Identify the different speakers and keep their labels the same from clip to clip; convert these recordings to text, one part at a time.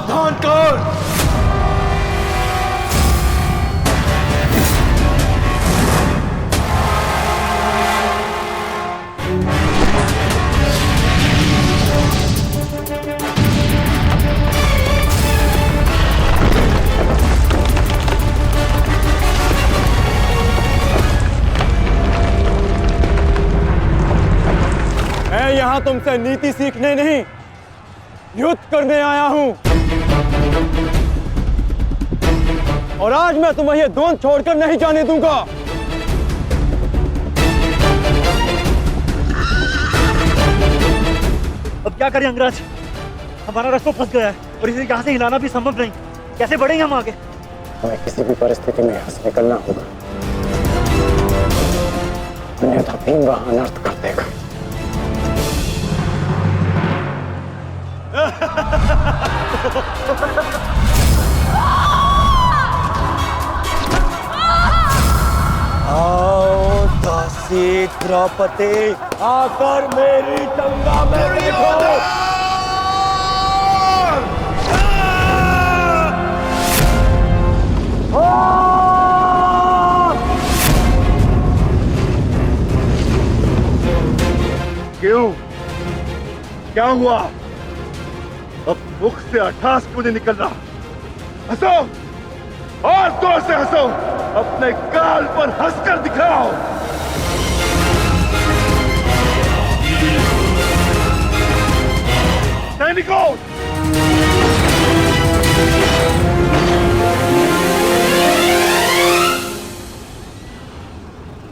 Speaker 1: सावधान कर। मैं यहां तुमसे नीति सीखने नहीं, युद्ध करने आया हूं। और आज मैं तुम्हें ये द्वंद्व छोड़कर नहीं जाने दूंगा।
Speaker 2: अब क्या करें अंगराज? हमारा रास्ता फंस गया है और इसे यहाँ से हिलाना भी संभव नहीं। कैसे बढ़ेंगे हम आगे?
Speaker 3: हमें किसी भी परिस्थिति में यहाँ से निकलना होगा, अन्यथा भीम वहां अनर्थ कर देगा।
Speaker 1: आओ दासी द्रौपदी, आकर मेरी टंगा में बैठो।
Speaker 4: क्यों? क्या हुआ? अब मुख से अट्ठास क्यों नहीं निकल रहा? हंसो और जोर से हंसो, अपने गाल पर हंसकर दिखाओ। सैनिकों,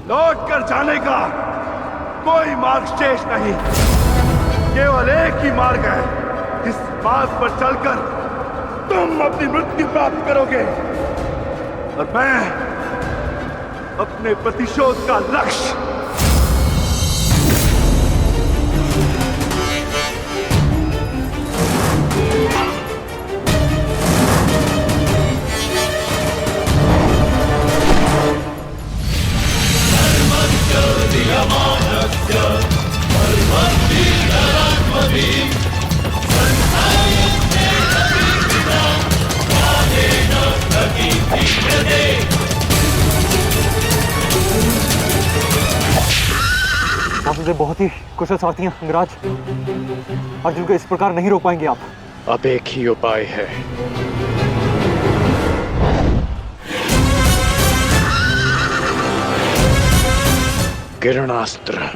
Speaker 4: लौट कर जाने का कोई मार्ग शेष नहीं, केवल एक ही मार्ग है। इस मार्ग पर चलकर तुम अपनी मृत्यु प्राप्त करोगे और मैं अपने प्रतिशोध का लक्ष्य।
Speaker 2: आप मुझे बहुत ही कुशल सारथी हैं अंगराज। अर्जुन को इस प्रकार नहीं रोक पाएंगे आप।
Speaker 3: अब एक ही उपाय है, किरणास्त्र।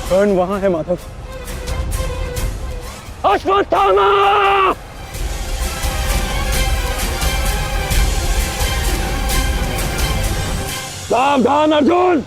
Speaker 1: कर्ण वहां है माधव। अश्वत्थामा! सावधान अर्जुन!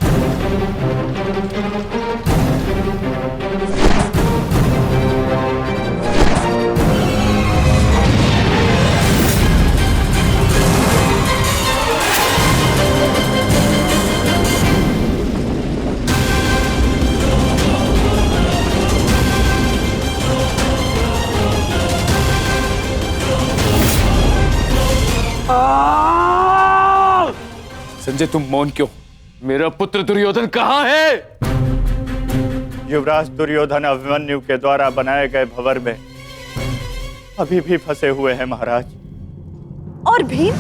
Speaker 5: संजय, तुम मौन क्यों? मेरा पुत्र दुर्योधन कहाँ है?
Speaker 4: युवराज दुर्योधन अभिमन्यु के द्वारा बनाए गए भंवर में अभी भी फंसे हुए हैं महाराज।
Speaker 6: और भीम?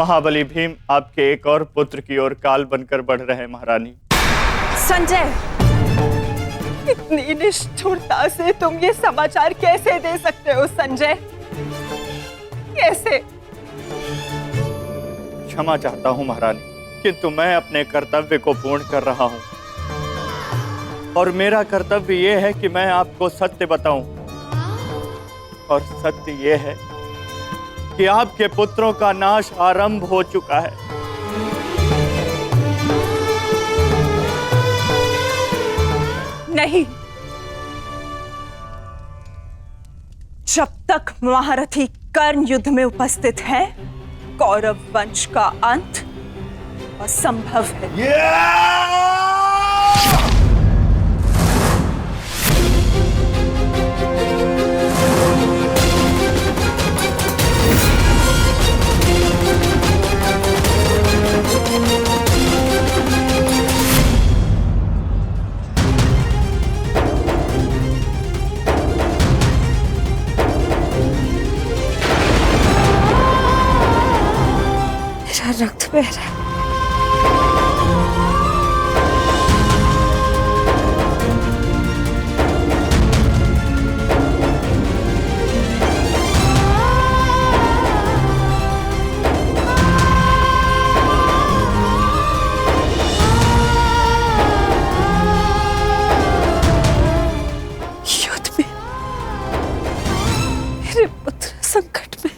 Speaker 7: महाबली भीम आपके एक और पुत्र की ओर काल बनकर बढ़ रहे हैं महारानी।
Speaker 6: संजय, इतनी निष्ठुरता से तुम ये समाचार कैसे दे सकते हो संजय? कैसे?
Speaker 7: क्षमा चाहता हूं महारानी, किंतु मैं अपने कर्तव्य को पूर्ण कर रहा हूं और मेरा कर्तव्य यह है कि मैं आपको सत्य बताऊं। और सत्य यह है कि आपके पुत्रों का नाश आरंभ हो चुका है।
Speaker 6: नहीं, जब तक महारथी कर्ण युद्ध में उपस्थित है, कौरव वंश का अंत असंभव है। मेरा रक्त बह रहा है। युद्ध में मेरे पुत्र संकट में।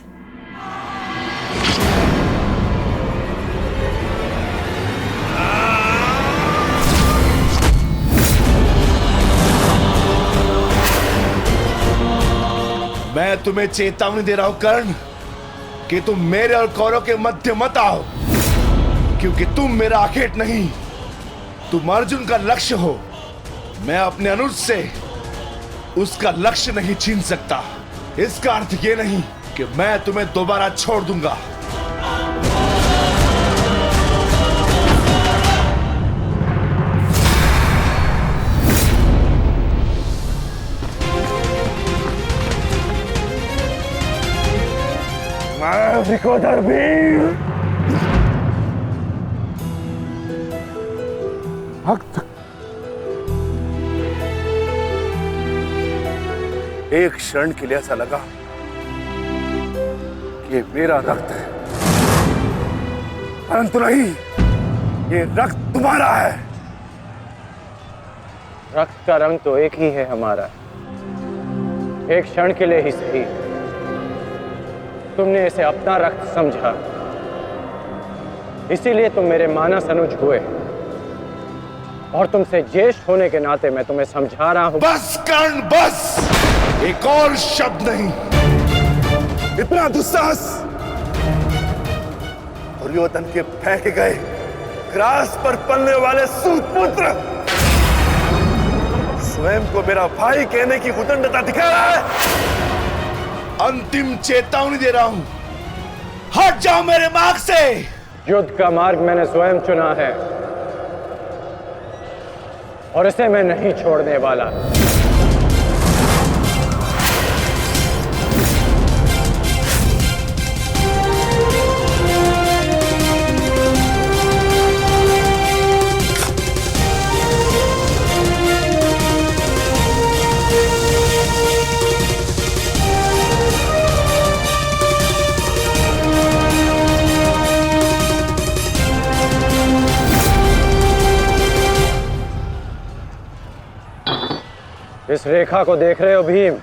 Speaker 4: मैं तुम्हें चेतावनी दे रहा हूं कर्ण कि तुम मेरे और कौरव के मध्य मत आओ, क्योंकि तुम मेरा आखेट नहीं, तुम अर्जुन का लक्ष्य हो। मैं अपने अनुज से उसका लक्ष्य नहीं छीन सकता। इसका अर्थ ये नहीं कि मैं तुम्हें दोबारा छोड़ दूंगा।
Speaker 3: विकोधर भीम,
Speaker 4: भक्त, एक क्षण के लिए ऐसा लगा कि ये मेरा रक्त है, परंतु नहीं, ये रक्त तुम्हारा है।
Speaker 3: रक्त का रंग तो एक ही है हमारा, एक क्षण के लिए ही सही। तुमने इसे अपना रक्त समझा, इसीलिए तुम मेरे मानस अनुज हुए, और तुमसे ज्येष्ठ होने के नाते मैं तुम्हें समझा रहा हूं।
Speaker 4: बस कर्ण बस, एक और शब्द नहीं। इतना दुस्साहस दुर्योधन के फेंके गए ग्रास पर पलने वाले सूतपुत्र स्वयं को मेरा भाई कहने की उदंडता दिखा रहा है। अंतिम चेतावनी दे रहा हूं, हट जाओ मेरे मार्ग से।
Speaker 3: युद्ध का मार्ग मैंने स्वयं चुना है और इसे मैं नहीं छोड़ने वाला। इस रेखा को देख रहे हो भीम?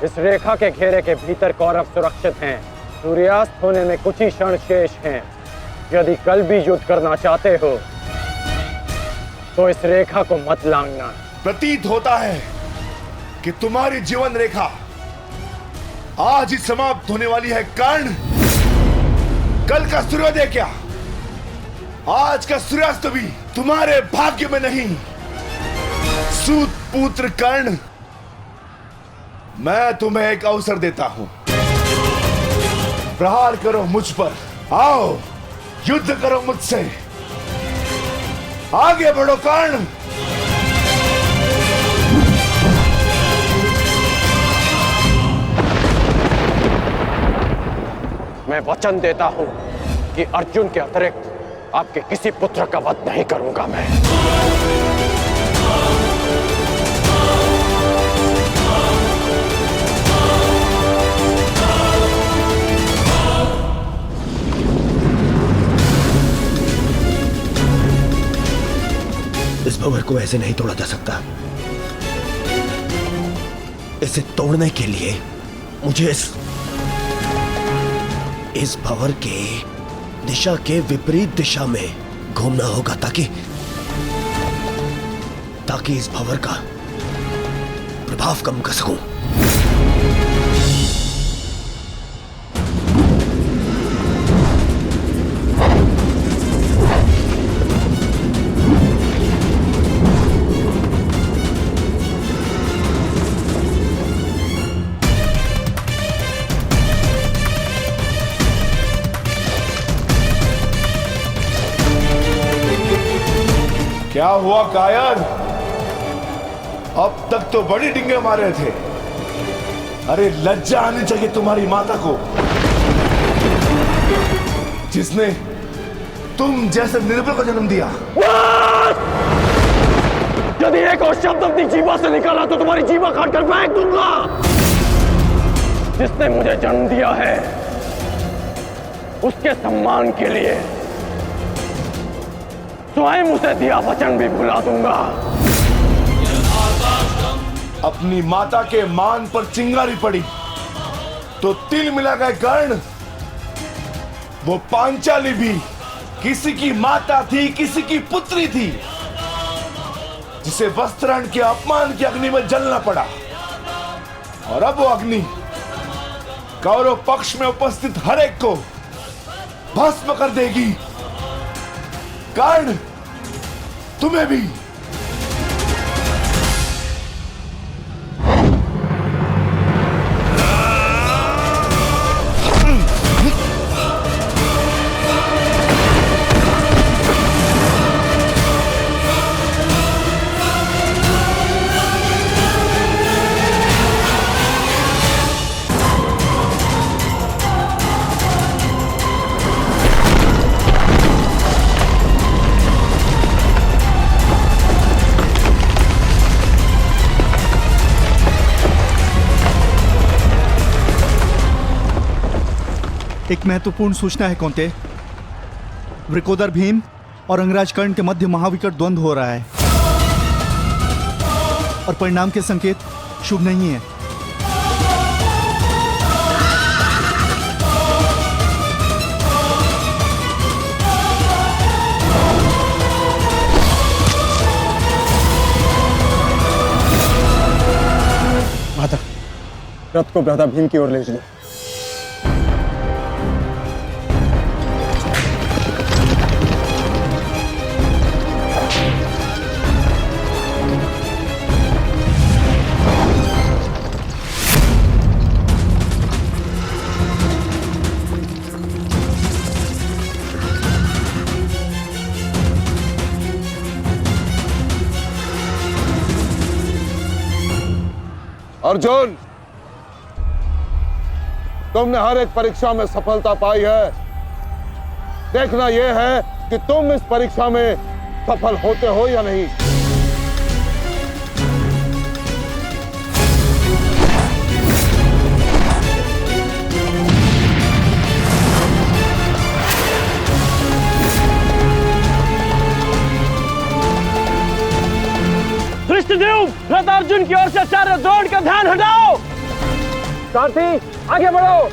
Speaker 3: इस रेखा के घेरे के भीतर कौरव सुरक्षित हैं। सूर्यास्त होने में कुछ ही क्षण शेष हैं। यदि कल भी युद्ध करना चाहते हो तो इस रेखा को मत लांघना।
Speaker 4: प्रतीत होता है कि तुम्हारी जीवन रेखा आज ही समाप्त होने वाली है कर्ण। कल का सूर्योदय क्या, आज का सूर्यास्त भी तुम्हारे भाग्य में नहीं। सूत पुत्र कर्ण, मैं तुम्हें एक अवसर देता हूं, प्रहार करो मुझ पर, आओ युद्ध करो मुझसे, आगे बढ़ो कर्ण।
Speaker 3: मैं वचन देता हूं कि अर्जुन के अतिरिक्त आपके किसी पुत्र का वध नहीं करूंगा मैं।
Speaker 8: इस भंवर को ऐसे नहीं तोड़ा जा सकता। इसे तोड़ने के लिए मुझे इस भंवर के दिशा के विपरीत दिशा में घूमना होगा ताकि इस भंवर का प्रभाव कम कर सकूं।
Speaker 4: क्या हुआ कायर? अब तक तो बड़ी डिंगे मारे थे। अरे लज्जा आनी चाहिए तुम्हारी माता को, जिसने तुम जैसे निर्बल को जन्म दिया।
Speaker 3: यदि एक और शब्द अपनी जीवा से निकाला तो तुम्हारी जीवा काट कर फेंक दूंगा। जिसने मुझे जन्म दिया है उसके सम्मान के लिए स्वयं उसे दिया वचन भी भुला दूंगा।
Speaker 4: अपनी माता के मान पर चिंगारी पड़ी तो तिल मिला गए कर्ण। वो पांचाली भी किसी की माता थी, किसी की पुत्री थी, जिसे वस्त्राण के अपमान की अग्नि में जलना पड़ा। और अब वो अग्नि कौरव पक्ष में उपस्थित हर एक को भस्म कर देगी। कर्ण, तुम्हें भी।
Speaker 9: एक महत्वपूर्ण सूचना है कौंते। वृकोदर भीम और अंगराज कर्ण के मध्य महाविकट द्वंद्व हो रहा है और परिणाम के संकेत शुभ नहीं है।
Speaker 1: माता, रथ को भ्राता भीम की ओर ले चलो।
Speaker 10: अर्जुन, तुमने हर एक परीक्षा में सफलता पाई है। देखना यह है कि तुम इस परीक्षा में सफल होते हो या नहीं।
Speaker 3: धृष्टद्युम्न, रथ अर्जुन की ओर से आचार्य द्रोण का ध्यान हटाओ। सारथी, आगे बढ़ो।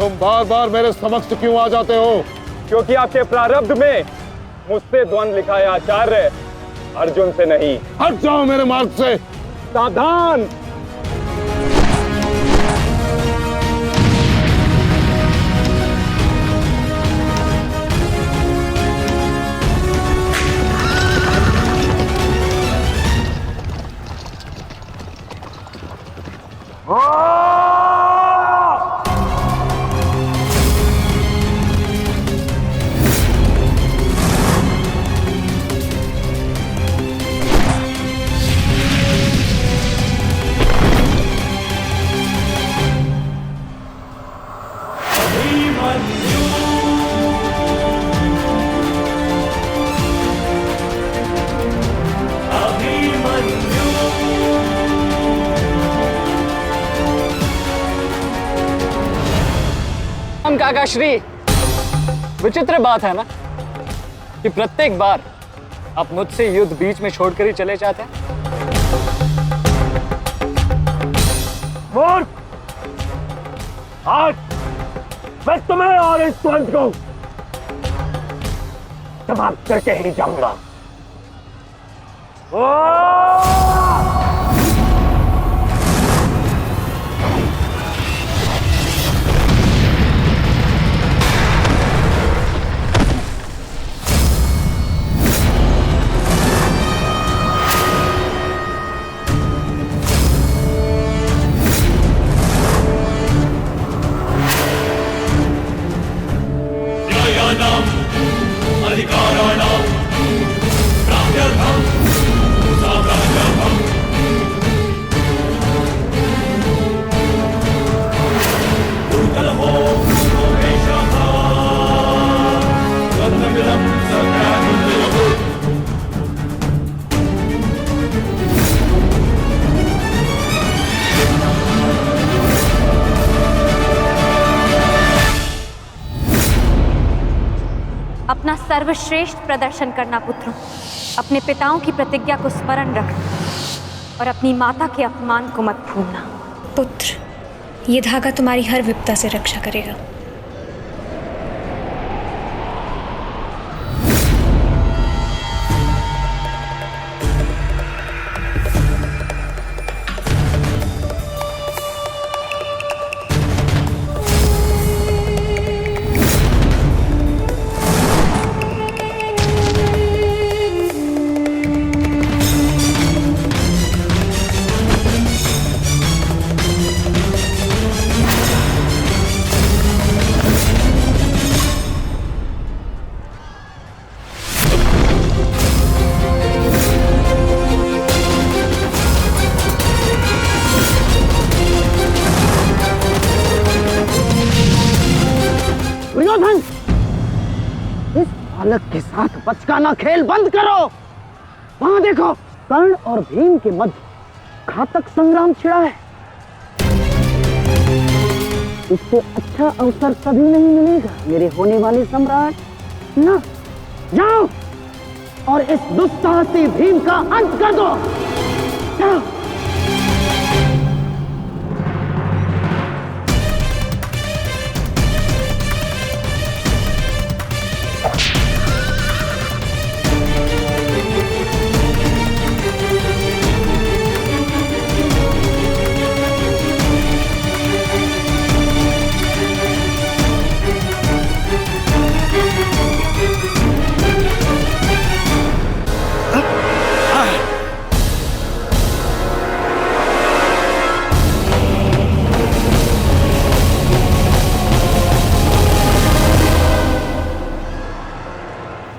Speaker 10: तुम बार बार मेरे समक्ष क्यों आ जाते हो?
Speaker 3: क्योंकि आपके प्रारब्ध में मुझसे द्वंद लिखा है आचार्य, अर्जुन से नहीं।
Speaker 10: हट जाओ मेरे मार्ग से।
Speaker 3: सावधान!
Speaker 11: काका श्री, विचित्र बात है ना कि प्रत्येक बार आप मुझसे युद्ध बीच में छोड़कर ही चले जाते हैं।
Speaker 3: मूर्ख! आज मैं तुम्हें और इस द्वंद को समाप्त करके ही जाऊंगा।
Speaker 12: अपना सर्वश्रेष्ठ प्रदर्शन करना पुत्रों। अपने पिताओं की प्रतिज्ञा को स्मरण रखना और अपनी माता के अपमान को मत भूलना।
Speaker 13: पुत्र, ये धागा तुम्हारी हर विपदा से रक्षा करेगा।
Speaker 11: इस बालक के साथ बचकाना खेल बंद करो। वहां देखो, कर्ण और भीम के मध्य घातक संग्राम छिड़ा है। इससे अच्छा अवसर कभी नहीं मिलेगा मेरे होने वाले सम्राट। ना, जाओ और इस दुस्साहसी भीम का अंत कर दो। जाओ।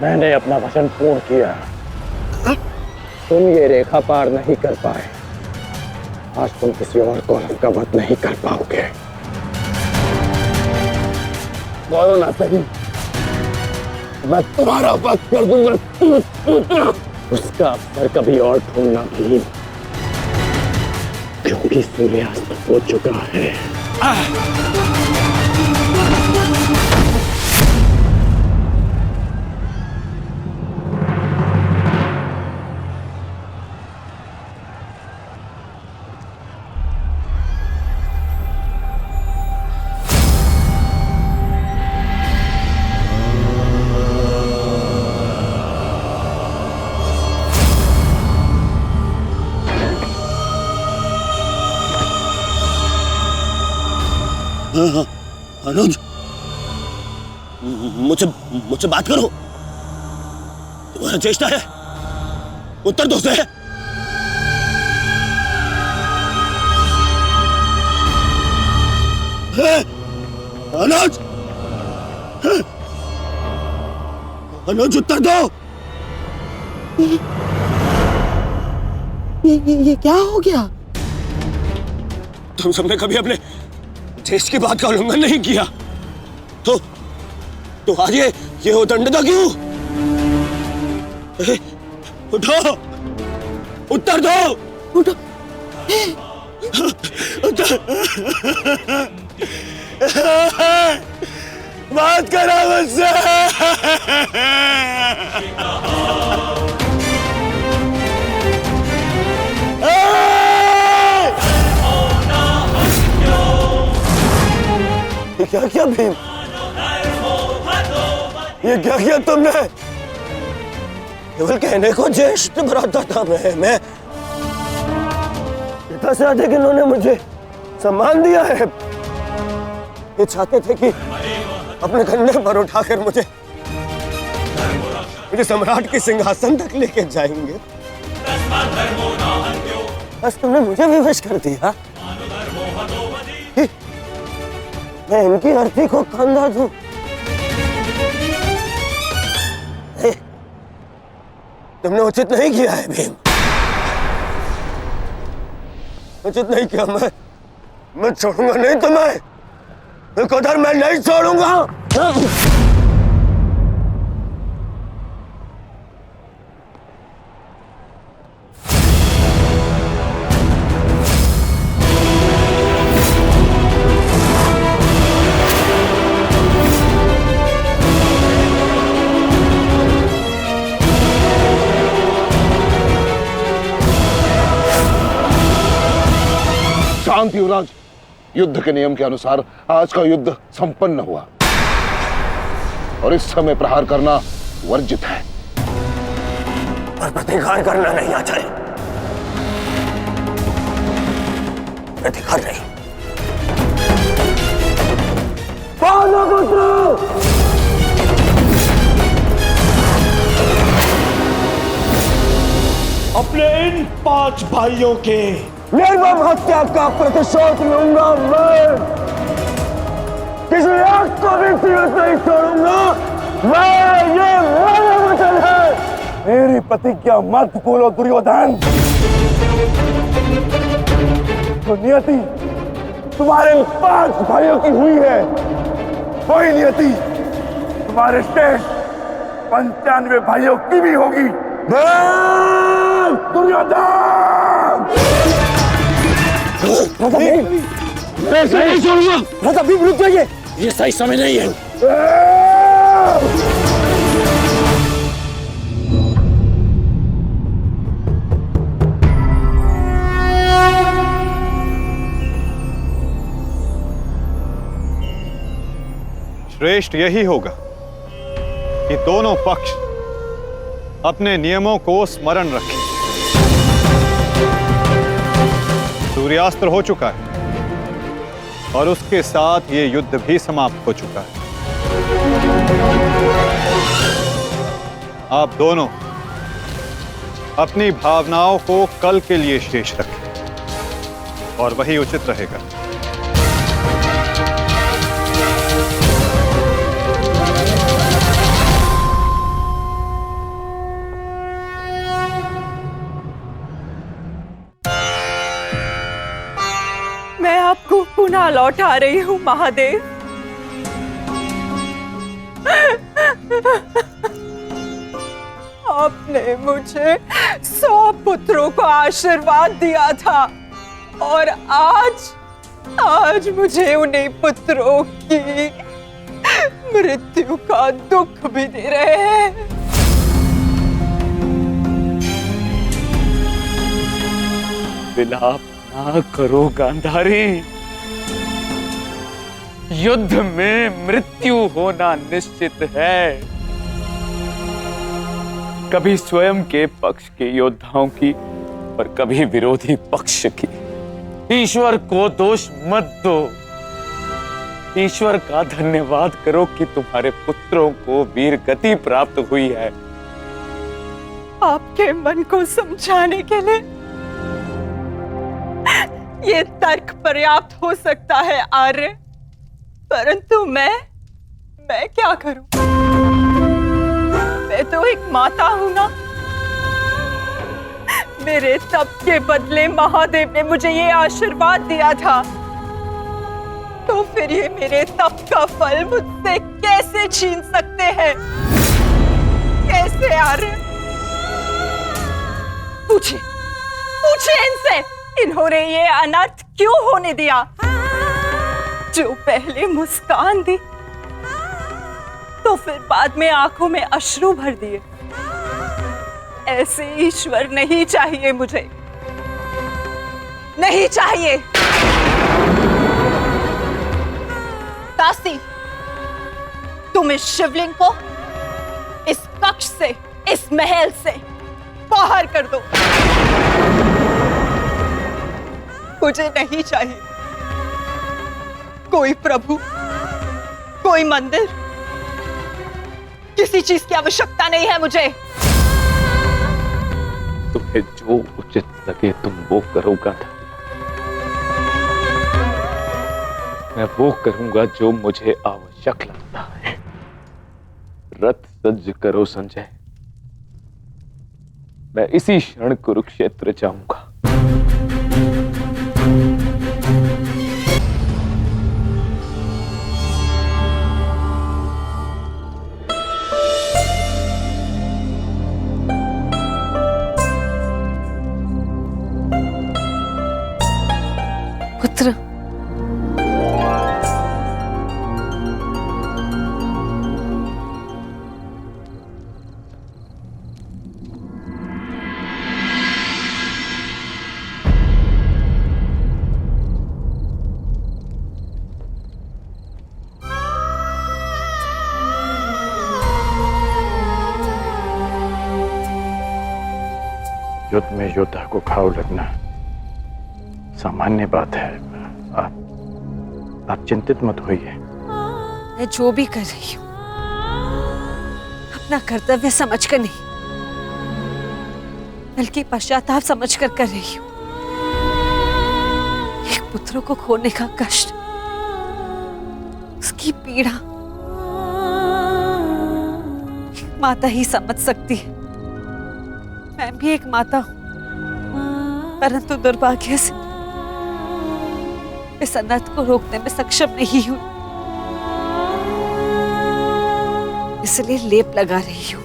Speaker 3: मैंने अपना वचन पूर्ण किया। तुम ये रेखा पार नहीं कर पाए, आज तुम किसी और कौरव का वध नहीं कर पाओगे। बोलो ना सही, मैं तुम्हारा वध कर दूंगा। उसका अवसर कभी और ढूंढना भी, क्योंकि सूर्यास्त हो चुका है।
Speaker 8: हाँ, अनुज, मुझसे मुझसे बात करो। तुम्हारा चेष्टा है, उत्तर दो से। अनुज, अनुज उत्तर दो। ये क्या हो गया? तुम सबने कभी अपने देश की बात का उल्लंघन नहीं किया, तो आज ये उदंडता क्यों? उठो, उत्तर दो। उठो, बात करो मुझसे। क्या किया भीम? ये क्या किया तुमने? केवल कहने को ज्येष्ठ भ्राता था मैं पिता से अधिक इन्होंने मुझे सम्मान दिया है। ये चाहते थे कि अपने कंधे पर उठाकर मुझे सम्राट के सिंहासन तक लेके जाएंगे। बस तुमने मुझे विवश कर दिया। मैं इनकी अर्थी को कंधा दूं। तुमने उचित नहीं किया है भीम, उचित नहीं किया। मैं छोड़ूंगा नहीं तुम्हें, विकोदर मैं नहीं छोड़ूंगा।
Speaker 10: शांति युवराज, युद्ध के नियम के अनुसार आज का युद्ध संपन्न हुआ और इस समय प्रहार करना वर्जित है।
Speaker 8: पर प्रतिकार करना नहीं आचार्य, प्रतिकार नहीं।
Speaker 4: अपने इन 5 भाइयों के
Speaker 8: निर्मम हत्या का प्रतिशोध लूंगा मैं। किसी एक को भी जीवित नहीं छोड़ूंगा मैं, ये मेरा वचन है।
Speaker 4: मेरी प्रतिज्ञा मत भूलो दुर्योधन। जो नियति तुम्हारे 5 भाइयों की हुई है, वही नियति तुम्हारे शेष 95 भाइयों की भी होगी। दुर्योधन!
Speaker 8: मैं सही छोड़ूंगा। राजा भीम रुक जाइए, ये सही समय नहीं है।
Speaker 14: श्रेष्ठ यही होगा कि दोनों पक्ष अपने नियमों को स्मरण रखें। सूर्यास्त्र हो चुका है और उसके साथ ये युद्ध भी समाप्त हो चुका है। आप दोनों अपनी भावनाओं को कल के लिए शेष रखें और वही उचित रहेगा।
Speaker 6: मैं आपको पुनः लौटा रही हूं महादेव। आपने मुझे 100 पुत्रों को आशीर्वाद दिया था और आज मुझे उन्हीं पुत्रों की मृत्यु का दुख भी दे रहे हैं।
Speaker 3: विलाप ना करो गांधारी, युद्ध में मृत्यु होना निश्चित है। कभी स्वयं के पक्ष के योद्धाओं की और कभी विरोधी पक्ष की। ईश्वर को दोष मत दो। ईश्वर का धन्यवाद करो कि तुम्हारे पुत्रों को वीर गति प्राप्त हुई है।
Speaker 6: आपके मन को समझाने के लिए ये तर्क पर्याप्त हो सकता है आर्य, परंतु मैं क्या करूं? मैं तो एक माता हूं ना। मेरे तप के बदले महादेव ने मुझे ये आशीर्वाद दिया था, तो फिर ये मेरे तप का फल मुझसे कैसे छीन सकते हैं? कैसे आर्य? पूछिए इनसे, इन्होंने ये अनर्थ क्यों होने दिया? जो पहले मुस्कान दी तो फिर बाद में आंखों में अश्रु भर दिए। ऐसे ईश्वर नहीं चाहिए मुझे, नहीं चाहिए। दासी, तुम इस शिवलिंग को इस कक्ष से, इस महल से बाहर कर दो। मुझे नहीं चाहिए कोई प्रभु, कोई मंदिर, किसी चीज की आवश्यकता नहीं है मुझे।
Speaker 3: तुम्हें जो उचित लगे तुम वो करोगा था। मैं वो करूंगा जो मुझे आवश्यक लगता है। रथ सज्ज करो संजय, मैं इसी क्षण कुरुक्षेत्र जाऊंगा।
Speaker 6: पुत्र,
Speaker 3: युद्ध में योद्धा को घाव लगना सामान्य बात है। आप चिंतित मत होइए।
Speaker 6: मैं जो भी कर रही हूँ अपना कर्तव्य समझकर नहीं, बल्कि पश्चाताप समझकर कर रही हूँ। एक पुत्र को खोने का कष्ट, उसकी पीड़ा एक माता ही समझ सकती है। मैं भी एक माता हूं, परंतु दुर्भाग्य से इस अनर्थ को रोकने में सक्षम नहीं हूं। इसलिए लेप लगा रही हूं,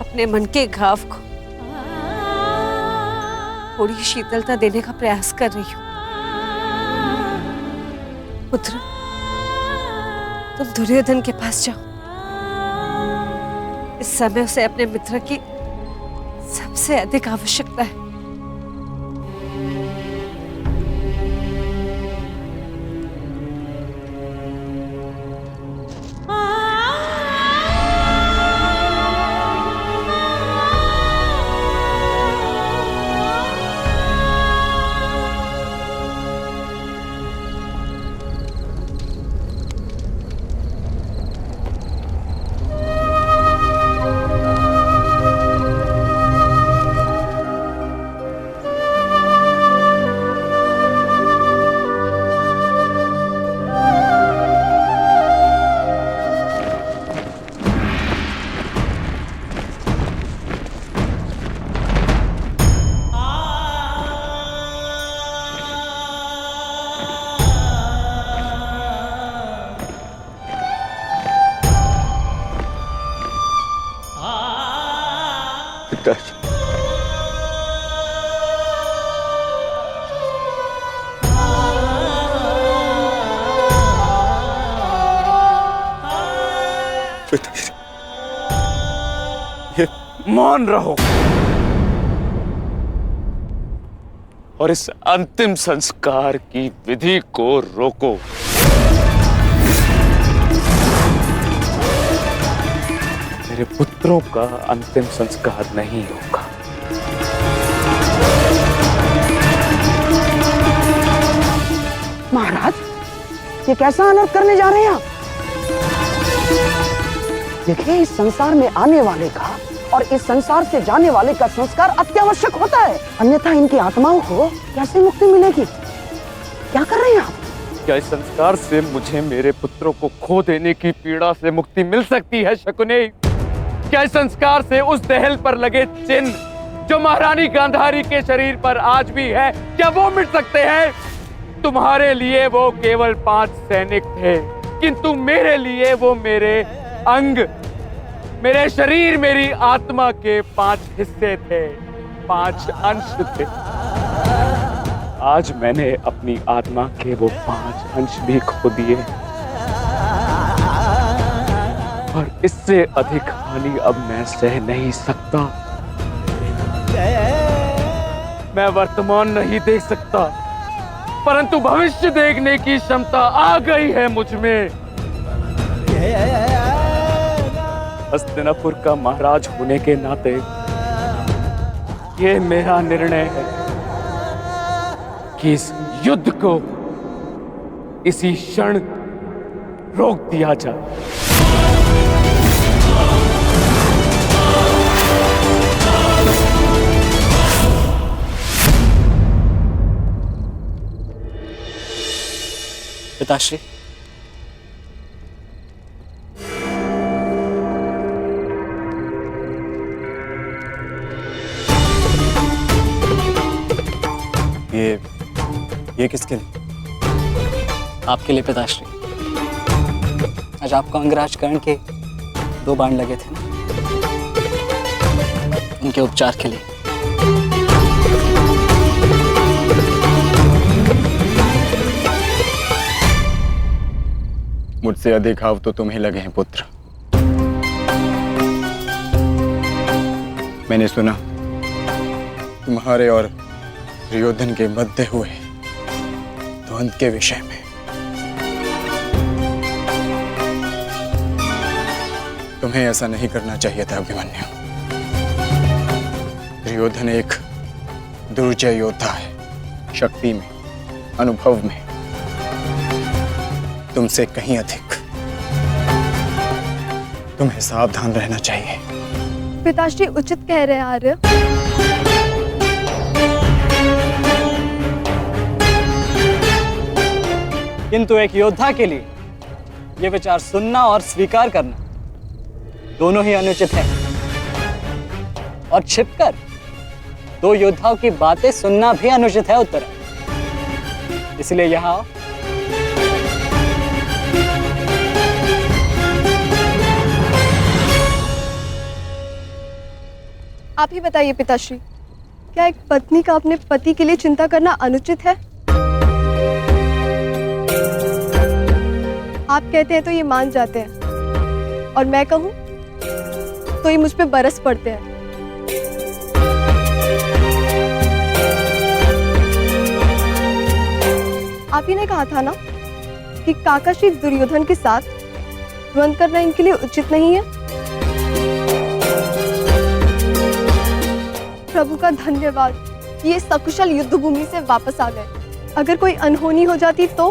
Speaker 6: अपने मन के घाव को थोड़ी शीतलता देने का प्रयास कर रही हूं। पुत्र, तुम दुर्योधन के पास जाओ। इस समय उसे अपने मित्र की सबसे अधिक आवश्यकता है।
Speaker 3: ये मान रहो और इस अंतिम संस्कार की विधि को रोको। मेरे पुत्रों का अंतिम संस्कार नहीं होगा।
Speaker 11: महाराज, ये कैसा अनर्थ करने जा रहे हैं आप? देखिए, इस संसार में आने वाले का और इस संसार से जाने वाले का संस्कार अत्यावश्यक होता है, अन्यथा इनकी आत्माओं को कैसे मुक्ति मिलेगी? क्या कर रहे हैं आप?
Speaker 5: क्या इस संस्कार से मुझे मेरे पुत्रों को खो देने की पीड़ा से मुक्ति मिल सकती है शकुनी? क्या इस संस्कार से उस दहल पर लगे चिन्ह जो महारानी गांधारी के शरीर पर आज भी है, क्या वो मिट सकते हैं? तुम्हारे लिए वो केवल 5 सैनिक थे, किंतु मेरे लिए वो मेरे अंग, मेरे शरीर, मेरी आत्मा के 5 हिस्से थे, 5 अंश थे। आज मैंने अपनी आत्मा के वो 5 अंश भी खो दिए और इससे अधिक हानि अब मैं सह नहीं सकता। मैं वर्तमान नहीं देख सकता, परंतु भविष्य देखने की क्षमता आ गई है मुझ में। हस्तिनापुर का महाराज होने के नाते ये मेरा निर्णय है कि इस युद्ध को इसी क्षण रोक दिया जाए।
Speaker 15: पिताश्री,
Speaker 16: ये किसके लिए?
Speaker 15: आपके लिए पिताश्री। आज आपको अंगराज कर्ण के 2 बाण लगे थे ना, उनके उपचार के लिए।
Speaker 16: मुझसे अधिक घाव तो तुम्हें लगे हैं पुत्र। मैंने सुना तुम्हारे और दुर्योधन के मध्य हुए द्वंद्व के विषय में। तुम्हें ऐसा नहीं करना चाहिए था अभिमन्यु। दुर्योधन एक दुर्जय योद्धा है, शक्ति में, अनुभव में तुमसे कहीं अधिक। तुम्हें सावधान रहना चाहिए।
Speaker 17: पिताश्री उचित कह रहे हैं आर्य।
Speaker 15: किंतु एक योद्धा के लिए यह विचार सुनना और स्वीकार करना दोनों ही अनुचित है, और छिपकर 2 योद्धाओं की बातें सुनना भी अनुचित है उत्तरा। इसलिए यहां आओ।
Speaker 17: आप ही बताइए पिताश्री, क्या एक पत्नी का अपने पति के लिए चिंता करना अनुचित है? आप कहते हैं तो ये मान जाते हैं, और मैं कहूं तो ये मुझ पे बरस पड़ते हैं। आप ही ने कहा था ना कि काकाश्री दुर्योधन के साथ द्वंद्व करना इनके लिए उचित नहीं है। प्रभु का धन्यवाद कि ये सकुशल युद्ध भूमि से वापस आ गए। अगर कोई अनहोनी हो जाती तो?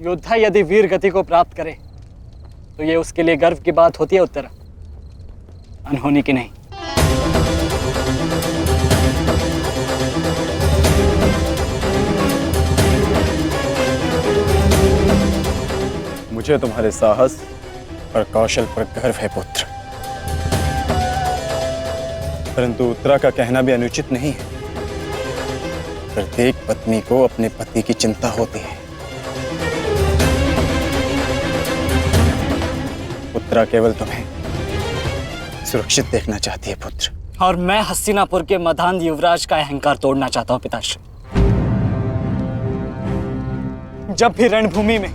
Speaker 15: योद्धा यदि वीर गति को प्राप्त करे तो ये उसके लिए गर्व की बात होती है उत्तरा, अनहोनी की नहीं।
Speaker 16: मुझे तुम्हारे साहस और कौशल पर गर्व है पुत्र, परंतु उत्तरा का कहना भी अनुचित नहीं है। प्रत्येक पत्नी को अपने पति की चिंता होती है। उत्तरा केवल तुम्हें सुरक्षित देखना चाहती है पुत्र।
Speaker 15: और मैं हस्तिनापुर के मधान युवराज का अहंकार तोड़ना चाहता हूं पिताश्री। जब भी रणभूमि में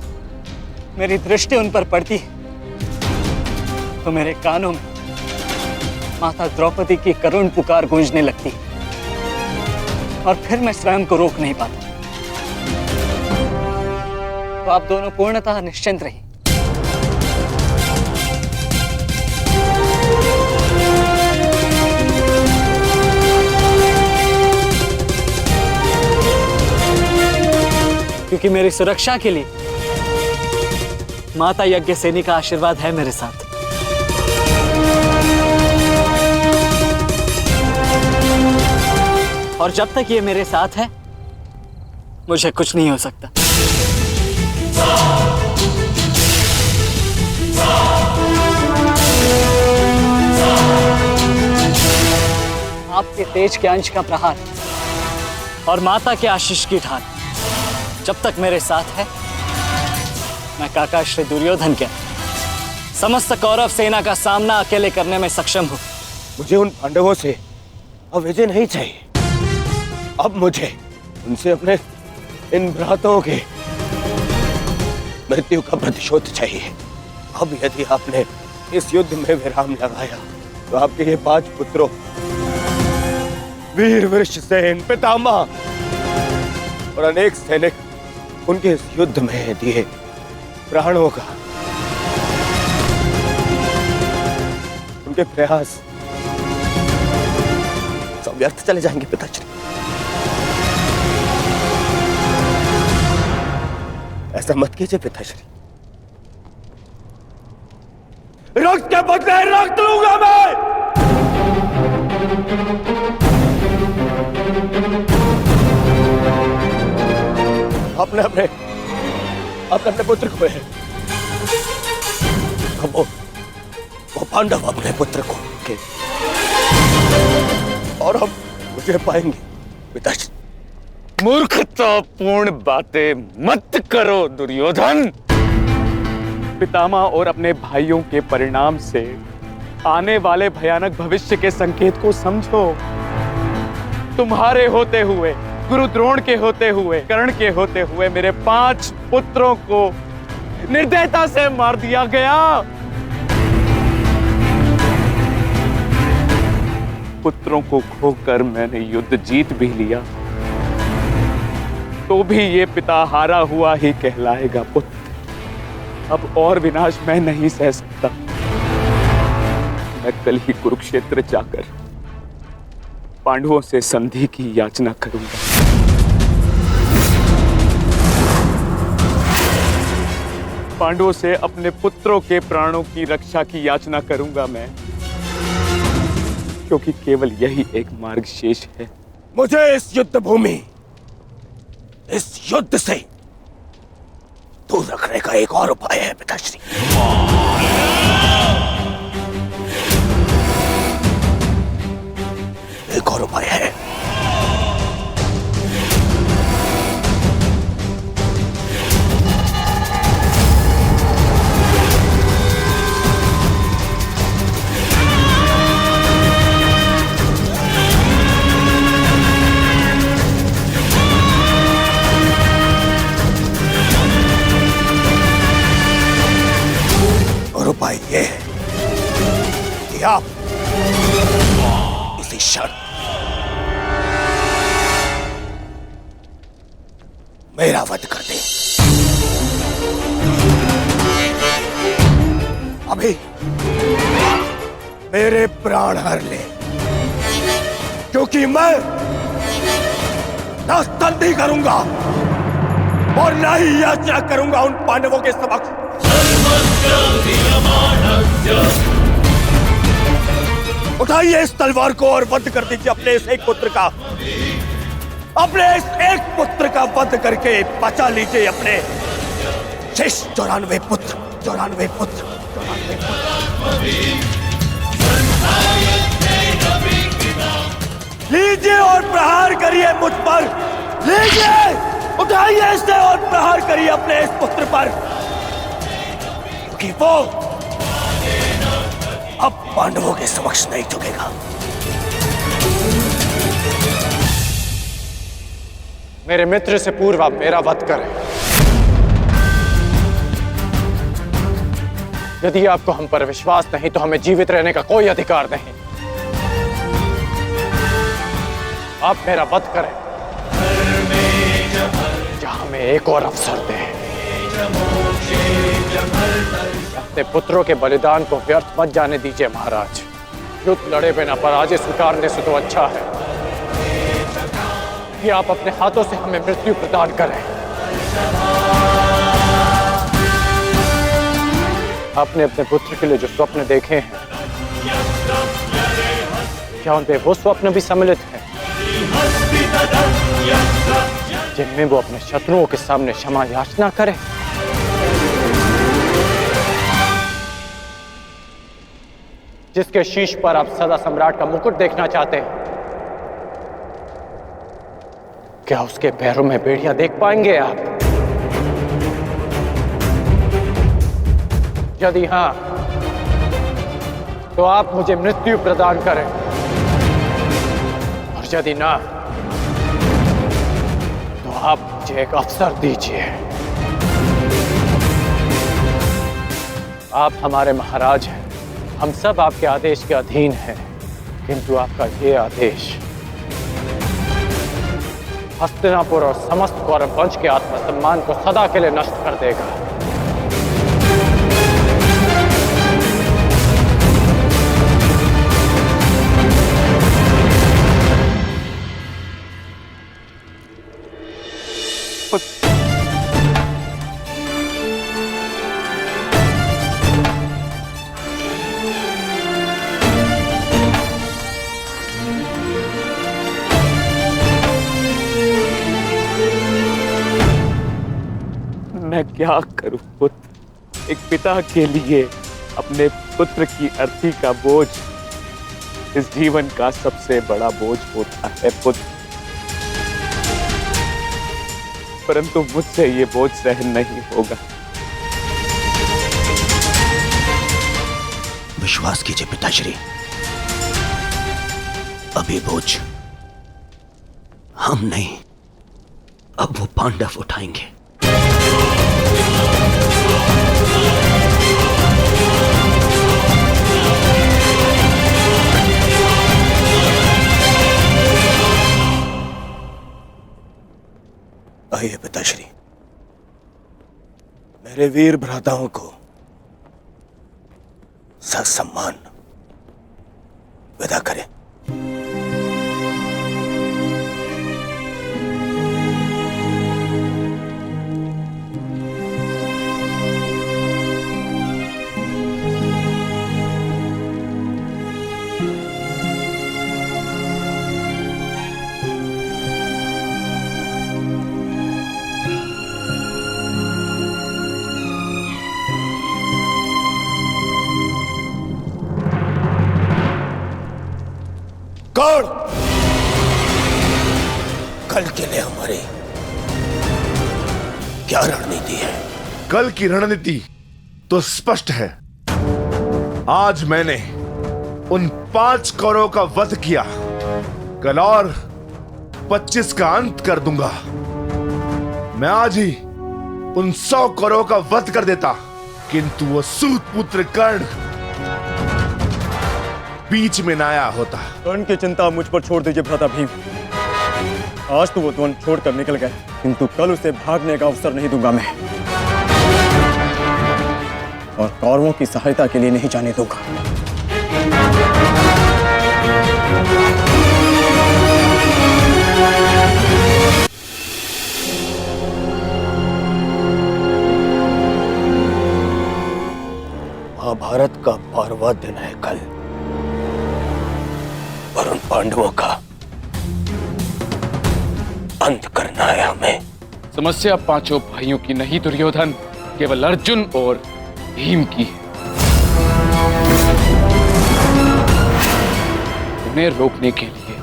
Speaker 15: मेरी दृष्टि उन पर पड़ती है तो मेरे कानों में माता द्रौपदी की करुण पुकार गूंजने लगती है, और फिर मैं स्वयं को रोक नहीं पाता। तो आप दोनों पूर्णतः निश्चिंत रहिए। क्योंकि मेरी सुरक्षा के लिए माता यज्ञसेनी का आशीर्वाद है मेरे साथ। और जब तक ये मेरे साथ है मुझे कुछ नहीं हो सकता। आपके तेज के अंश का प्रहार और माता के आशीष की ढाल जब तक मेरे साथ है, मैं काका श्री दुर्योधन के समस्त कौरव सेना का सामना अकेले करने में सक्षम हूं।
Speaker 7: मुझे उन पांडवों से अब विजय नहीं चाहिए। अब मुझे उनसे अपने इन भ्राताओं के मृत्यु का प्रतिशोध चाहिए। अब यदि आपने इस युद्ध में विराम लगाया तो आपके ये 5 पुत्रों वीर वृषसेन, पितामह और अनेक सैनिक उनके इस युद्ध में दिए प्राणों का, उनके प्रयास सब व्यर्थ चले जाएंगे पिताश्री। ऐसा मत कीजिए पिताश्री। रक्त के बदले रक्त लूंगा मैं। अपने अपने अपने अपने पुत्र को है। वो पांडव अपने पुत्र को के और हम मुझे पाएंगे पिताश्री।
Speaker 5: मूर्खतापूर्ण बातें मत करो दुर्योधन। पितामह और अपने भाइयों के परिणाम से आने वाले भयानक भविष्य के संकेत को समझो। तुम्हारे होते हुए, गुरु द्रोण के होते हुए, कर्ण के होते हुए मेरे 5 पुत्रों को निर्दयता से मार दिया गया। पुत्रों को खोकर मैंने युद्ध जीत भी लिया तो भी ये पिता हारा हुआ ही कहलाएगा पुत्र। अब और विनाश मैं नहीं सह सकता। मैं कल ही कुरुक्षेत्र जाकर पांडवों से संधि की याचना करूंगा। पांडवों से अपने पुत्रों के प्राणों की रक्षा की याचना करूंगा मैं, क्योंकि केवल यही एक मार्ग शेष है।
Speaker 7: मुझे इस युद्ध भूमि, इस युद्ध से दूर रखने का एक और उपाय है पिताश्री। एक और उपाय है। उपाय यह है कि आप इसी क्षण मेरा वध कर दें। अभी मेरे प्राण हर ले, क्योंकि मैं ना संधि करूंगा और ना ही याचना करूंगा उन पांडवों के समक्ष। उठाइए इस तलवार को और वध कर दीजिए अपने इस एक पुत्र का। अपने इस एक पुत्र का वध करके बचा लीजिए अपने शेष 94 पुत्र। 94 पुत्र। लीजिए और प्रहार करिए मुझ पर। लीजिए, उठाइए इसे और प्रहार करिए अपने इस पुत्र पर, क्योंकि वो अब पांडवों के समक्ष नहीं झुकेगा।
Speaker 16: मेरे मित्र से पूर्व आप मेरा वध करें। यदि आपको हम पर विश्वास नहीं तो हमें जीवित रहने का कोई अधिकार नहीं। आप मेरा वध करें या हमें एक और अवसर दें। अपने पुत्रों के बलिदान को व्यर्थ मत जाने दीजिए महाराज। युद्ध लड़े बिना पराजय स्वीकारने से तो अच्छा है कि आप अपने हाथों से हमें मृत्यु प्रदान करें।
Speaker 3: आपने अपने पुत्र के लिए जो स्वप्न देखे हैं, क्या उनपे वो स्वप्न भी सम्मिलित हैं जिनमें वो अपने शत्रुओं के सामने क्षमा याचना करे? जिसके शीश पर आप सदा सम्राट का मुकुट देखना चाहते हैं, क्या उसके पैरों में बेड़ियां देख पाएंगे आप? यदि हां, तो आप मुझे मृत्यु प्रदान करें, और यदि ना, तो आप मुझे एक अवसर दीजिए। आप हमारे महाराज हैं, हम सब आपके आदेश के अधीन हैं, किंतु आपका ये आदेश हस्तिनापुर और समस्त कौरव वंश के आत्मसम्मान को सदा के लिए नष्ट कर देगा।
Speaker 5: मैं क्या करूं पुत्र? एक पिता के लिए अपने पुत्र की अर्थी का बोझ इस जीवन का सबसे बड़ा बोझ होता है पुत्र, परंतु मुझसे ये बोझ सहन नहीं होगा।
Speaker 18: विश्वास कीजिए पिताश्री, अभी बोझ हम नहीं, अब वो पांडव उठाएंगे। आइए पिताश्री, मेरे वीर भ्राताओं को ससम्मान विदा करें। कौन कल के लिए हमारी क्या रणनीति है?
Speaker 4: कल की रणनीति तो स्पष्ट है। आज मैंने उन 5 कौरवों का वध किया, कल और 25 का अंत कर दूंगा। मैं आज ही उन 100 कौरवों का वध कर देता, किंतु वो सूत पुत्र कर्ण बीच में न आया होता।
Speaker 1: कर्ण की चिंता मुझ पर छोड़ दीजिए भ्राता भीम। आज तो वो वन छोड़कर निकल गए, किंतु कल उसे भागने का अवसर नहीं दूंगा मैं, और कौरवों की सहायता के लिए नहीं जाने दूंगा।
Speaker 18: महाभारत का 12वां दिन है कल, और उन पांडवों का अंत करना है हमें।
Speaker 5: समस्या 5 भाइयों की नहीं दुर्योधन, केवल अर्जुन और भीम की है। उन्हें रोकने के लिए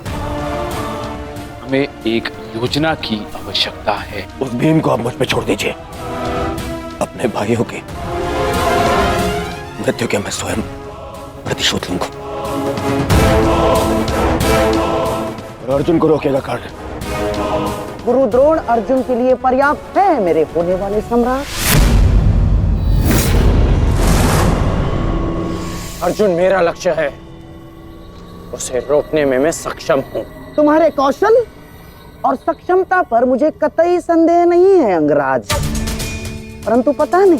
Speaker 5: हमें एक योजना की आवश्यकता है।
Speaker 18: उस भीम को आप मुझ पे छोड़ दीजिए। अपने भाइयों की मृत्यु के मैं स्वयं प्रतिशोध लूंगा।
Speaker 11: अर्जुन को रोकेगा कर्ण? गुरु द्रोण अर्जुन के लिए पर्याप्त है मेरे होने वाले सम्राट।
Speaker 3: अर्जुन मेरा लक्ष्य है, उसे रोकने में मैं सक्षम हूं।
Speaker 11: तुम्हारे कौशल और सक्षमता पर मुझे कतई संदेह नहीं है अंगराज, परंतु पता नहीं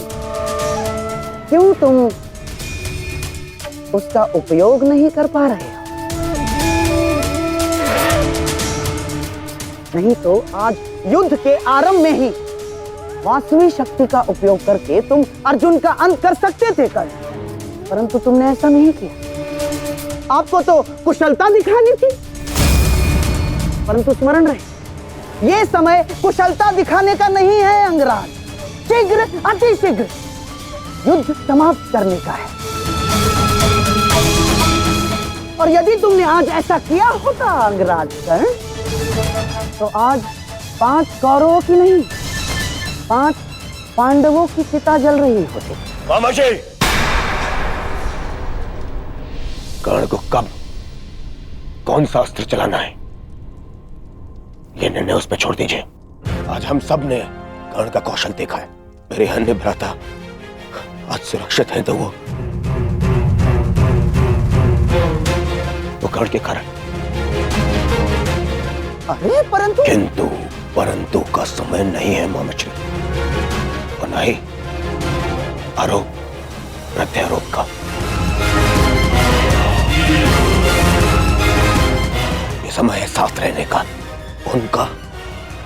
Speaker 11: क्यों तुम उसका उपयोग नहीं कर पा रहे हो। नहीं तो आज युद्ध के आरंभ में ही वास्तविक शक्ति का उपयोग करके तुम अर्जुन का अंत कर सकते थे कर्ण, परंतु तुमने ऐसा नहीं किया। आपको तो कुशलता दिखानी थी, परंतु स्मरण रहे ये समय कुशलता दिखाने का नहीं है अंगराज। शीघ्र अतिशीघ्र युद्ध समाप्त करने का है। और यदि तुमने आज ऐसा किया होता अंगराज कर्ण, तो आज 5 कौरवों की नहीं 5 पांडवों की चिता जल रही होती।
Speaker 18: मामाजी, कर्ण को कब कौन सा अस्त्र चलाना है ये निर्णय उस पर छोड़ दीजिए। आज हम सब ने कर्ण का कौशल देखा है। मेरे अन्य भ्राता आज सुरक्षित हैं तो वो कर्ण के कारण।
Speaker 11: अरे
Speaker 18: परंतु का समय नहीं है मामाजी, और नहीं आरोप प्रत्यारोप का। ये समय है साथ रहने का, उनका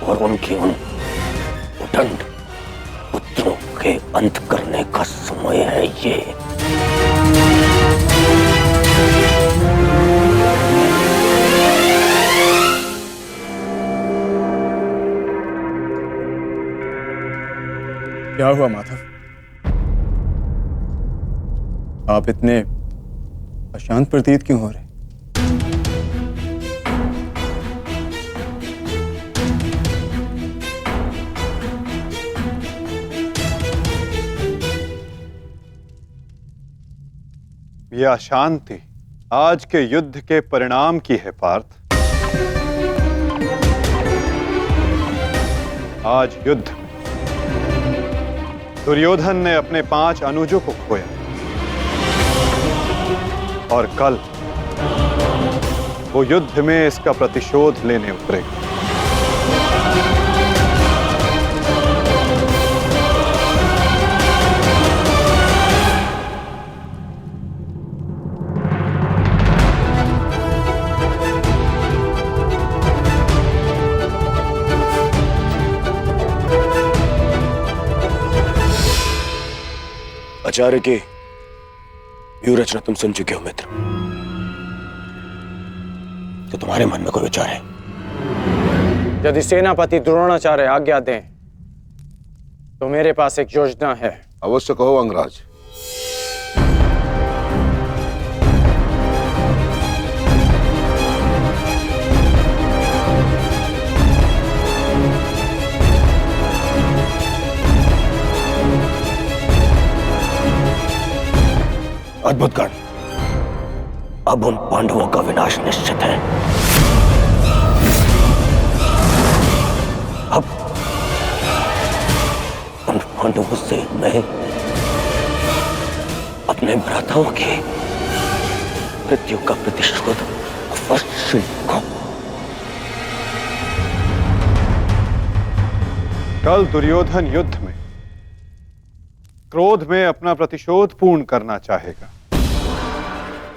Speaker 18: और उनकी उन उदंड पुत्रों के अंत करने का समय है ये।
Speaker 1: क्या हुआ माधव? आप इतने अशांत प्रतीत क्यों हो रहे?
Speaker 14: यह अशांति आज के युद्ध के परिणाम की है पार्थ। आज युद्ध में दुर्योधन ने अपने 5 अनुजों को खोया, और कल वो युद्ध में इसका प्रतिशोध लेने उतरेगा।
Speaker 18: आचार्य की व्यूह रचना तुम सुन चुके हो मित्र, तो तुम्हारे मन में कोई विचार है?
Speaker 3: यदि सेनापति द्रोणाचार्य आज्ञा दें तो मेरे पास एक योजना है।
Speaker 10: अवश्य कहो अंगराज।
Speaker 18: अद्भुत कर्ण, अब उन पांडवों का विनाश निश्चित है। अब उन पांडवों से मैं अपने भ्राताओं की मृत्यु का प्रतिशोध अवश्य लूंगा।
Speaker 14: कल दुर्योधन युद्ध में क्रोध में अपना प्रतिशोध पूर्ण करना चाहेगा,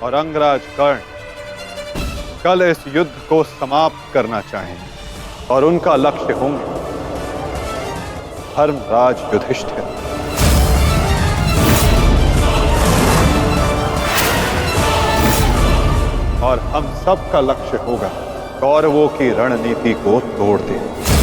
Speaker 14: और अंगराज कर्ण कल इस युद्ध को समाप्त करना चाहेंगे, और उनका लक्ष्य होंगे धर्मराज युधिष्ठिर। और हम सब का लक्ष्य होगा कौरवों की रणनीति को तोड़ देना।